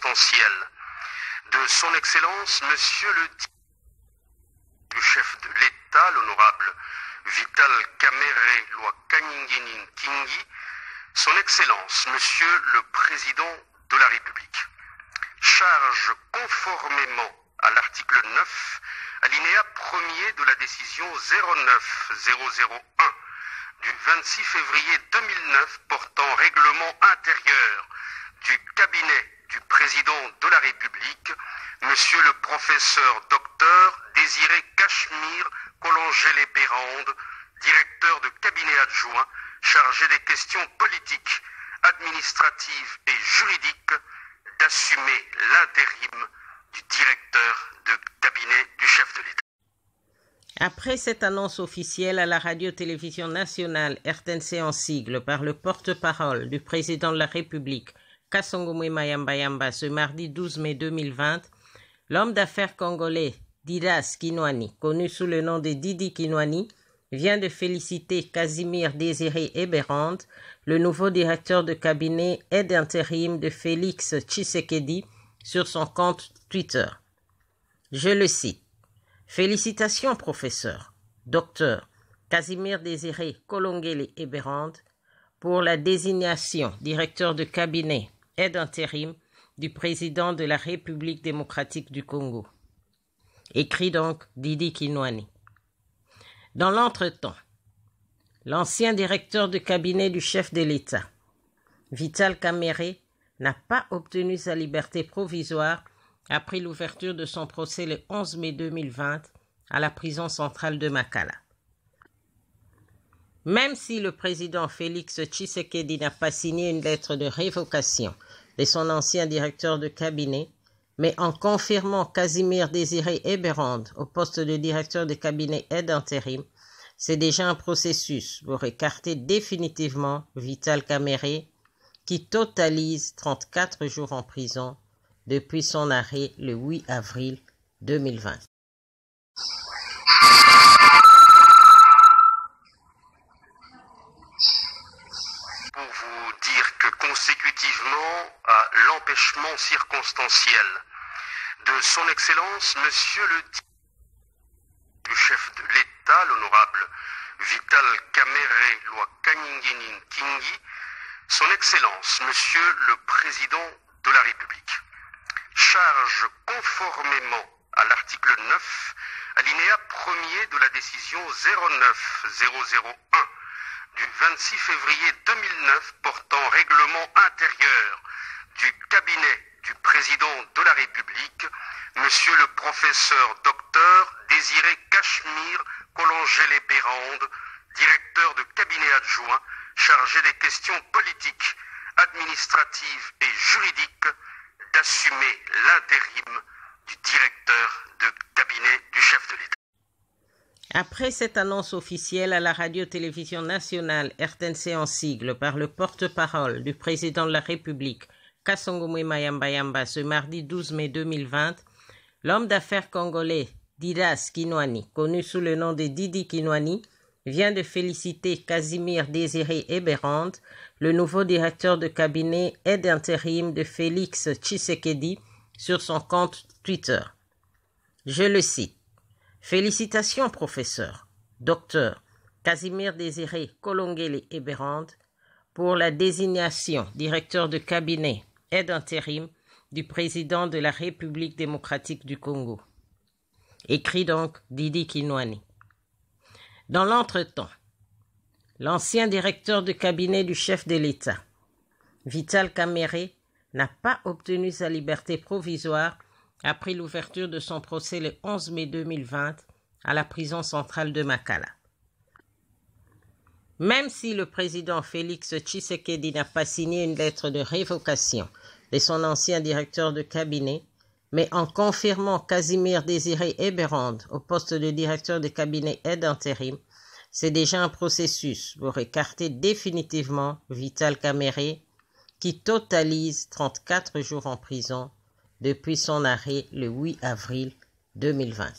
circonstancielle de son Excellence, Monsieur le chef de l'État, l'honorable Vital Kamerhe Lwa Kingi, son Excellence, Monsieur le Président de la République, charge conformément à l'article 9, alinéa 1er de la décision 09001 du 26 février 2009 portant règlement intérieur du cabinet du Président de la République, Monsieur le professeur Dr Désiré Cachemire Collongélé-Bérande, directeur de cabinet adjoint chargé des questions politiques, administratives et juridiques, d'assumer l'intérim du directeur de cabinet du chef de l'État. Après cette annonce officielle à la radio-télévision nationale RTNC en sigle par le porte-parole du président de la République, Kasongo Mayamba Yamba, ce mardi 12 mai 2020, l'homme d'affaires congolais Didas Kinwani, connu sous le nom de Didi Kinwani, vient de féliciter Casimir Désiré Bérande, le nouveau directeur de cabinet et d'intérim de Félix Tshisekedi, sur son compte Twitter. Je le cite. Félicitations, professeur, docteur Casimir Désiré Collongélé-Bérande, pour la désignation directeur de cabinet et d'intérim du président de la République démocratique du Congo. Écrit donc Didi Kinwani. Dans l'entretemps, l'ancien directeur de cabinet du chef de l'État, Vital Kamerhe, n'a pas obtenu sa liberté provisoire après l'ouverture de son procès le 11 mai 2020 à la prison centrale de Makala. Même si le président Félix Tshisekedi n'a pas signé une lettre de révocation de son ancien directeur de cabinet, mais en confirmant Casimir Désiré Bérande au poste de directeur de cabinet et d'intérim, c'est déjà un processus pour écarter définitivement Vital Kamerhe, qui totalise 34 jours en prison depuis son arrêt le 8 avril 2020. Pour vous dire que consécutivement à l'empêchement circonstanciel de son Excellence, Monsieur le chef de l'État, l'honorable Vital Kamerhe Lwa-Kingi, son Excellence, Monsieur le Président de la République, charge conformément à l'article 9, alinéa 1er de la décision 09001 du 26 février 2009 portant règlement intérieur du cabinet du Président de la République, Monsieur le professeur Dr Désiré Cachemire Collongélé-Bérande, directeur de cabinet adjoint chargé des questions politiques, administratives et juridiques, d'assumer l'intérim du directeur de cabinet du chef de l'État. Après cette annonce officielle à la radio-télévision nationale RTNC en sigle par le porte-parole du président de la République, Kasongo Mayamba Yamba, ce mardi 12 mai 2020, l'homme d'affaires congolais Didas Kinwani, connu sous le nom de Didi Kinwani, vient de féliciter Casimir Désiré Bérande, le nouveau directeur de cabinet et d'intérim de Félix Tshisekedi, sur son compte Twitter. Je le cite. Félicitations, professeur, docteur Casimir Désiré Collongélé-Bérande, pour la désignation directeur de cabinet et d'intérim du président de la République démocratique du Congo. Écrit donc Didi Kinwani. Dans l'entretemps, l'ancien directeur de cabinet du chef de l'État, Vital Kamerhe, n'a pas obtenu sa liberté provisoire après l'ouverture de son procès le 11 mai 2020 à la prison centrale de Makala. Même si le président Félix Tshisekedi n'a pas signé une lettre de révocation de son ancien directeur de cabinet, mais en confirmant Casimir Désiré Bérande au poste de directeur de cabinet et d'intérim, c'est déjà un processus pour écarter définitivement Vital Kamerhe, qui totalise 34 jours en prison depuis son arrêt le 8 avril 2020.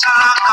Chama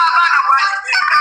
abana bwa Kibega